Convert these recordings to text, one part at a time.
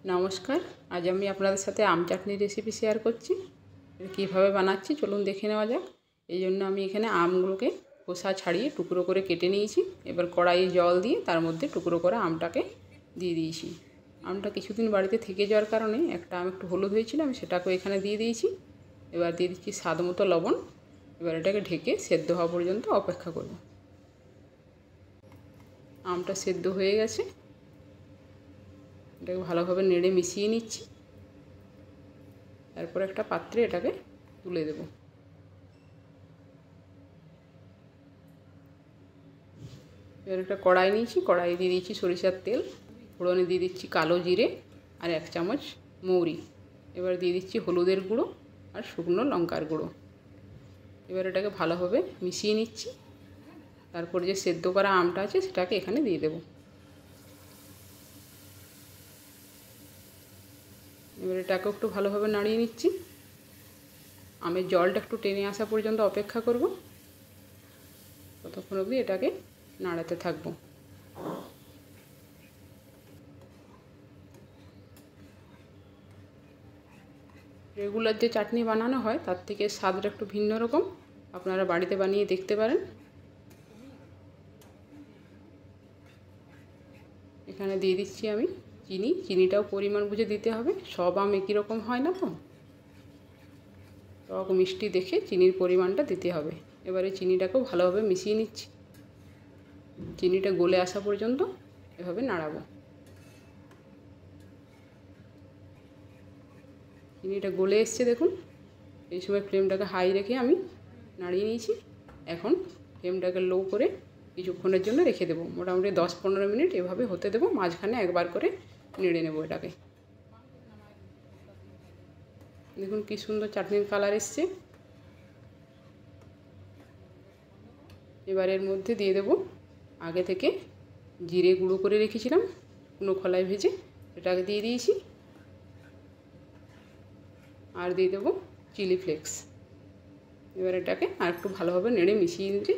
নমস্কার, আজ আমি আপনাদের সাথে আম চাটনির রেসিপি শেয়ার করছি। কীভাবে বানাচ্ছি চলুন দেখে নেওয়া যাক। এই জন্য আমি এখানে আমগুলোকে খোসা ছাড়িয়ে টুকরো করে কেটে নিয়েছি। এবার কড়াইয়ে জল দিয়ে তার মধ্যে টুকরো করে আমটাকে দিয়ে দিয়েছি। আমটা কিছুদিন বাড়িতে থেকে যাওয়ার কারণে একটা আম একটু হলুদ হয়েছিল, আমি সেটাকেও এখানে দিয়ে দিয়েছি। এবার দিয়ে দিচ্ছি স্বাদ মতো লবণ। এবার এটাকে ঢেকে সেদ্ধ হওয়া পর্যন্ত অপেক্ষা করব। আমটা সেদ্ধ হয়ে গেছে, এটাকে ভালোভাবে নেড়ে মিশিয়ে নিচ্ছি। তারপর একটা পাত্রে এটাকে তুলে দেব। এবার একটা কড়াই নিয়েছি, কড়াই দিয়ে দিচ্ছি সরিষার তেল, ফোড়নে দিয়ে দিচ্ছি কালো জিরে আর 1 চামচ মৌরি। এবার দিয়ে দিচ্ছি হলুদের গুঁড়ো আর শুকনো লঙ্কার গুঁড়ো। এবার এটাকে ভালোভাবে মিশিয়ে নিচ্ছি। তারপর যে সেদ্ধ করা আমটা আছে সেটাকে এখানে দিয়ে দেব। এবার এটাকে একটু ভালোভাবে নাড়িয়ে নিচ্ছি। আমের জলটা একটু টেনে আসা পর্যন্ত অপেক্ষা করব। ততক্ষণ অবধি এটাকে নাড়াতে থাকবো। রেগুলার যে চাটনি বানানো হয় তার থেকে স্বাদটা একটু ভিন্ন রকম, আপনারা বাড়িতে বানিয়ে দেখতে পারেন। এখানে দিয়ে দিচ্ছি আমি চিনি। চিনিটাও পরিমাণ বুঝে দিতে হবে, সব আম একই রকম হয় না তো, টক মিষ্টি দেখে চিনির পরিমাণটা দিতে হবে। এবারে চিনিটাকেও ভালোভাবে মিশিয়ে নিচ্ছি। চিনিটা গলে আসা পর্যন্ত এভাবে নাড়াবো। চিনিটা গলে এসছে দেখুন। এই সময় ফ্লেমটাকে হাই রেখে আমি নাড়িয়ে নিয়েছি। এখন ফ্লেমটাকে লো করে কিছুক্ষণের জন্য রেখে দেবো। মোটামুটি 10-15 মিনিট এভাবে হতে দেবো। মাঝখানে একবার করে নেড়ে নেব এটাকে। দেখুন কি সুন্দর চাটনির কালার এসছে। এবার এর মধ্যে দিয়ে দেব আগে থেকে জিরে গুঁড়ো করে রেখেছিলাম কোনো খোলায় ভেজে, এটাকে দিয়ে দিয়েছি। আর দিয়ে দেবো চিলি ফ্লেক্স। এবার এটাকে আর একটু ভালোভাবে নেড়ে মিশিয়ে নিলে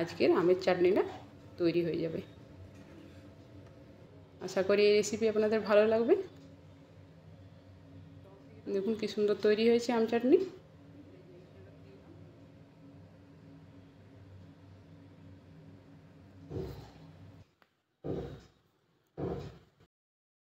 আজকের আমের চাটনিটা তৈরি হয়ে যাবে। আশা করি এই রেসিপি আপনাদের ভালো লাগবে। দেখুন কি সুন্দর তৈরি হয়েছে আম চাটনি।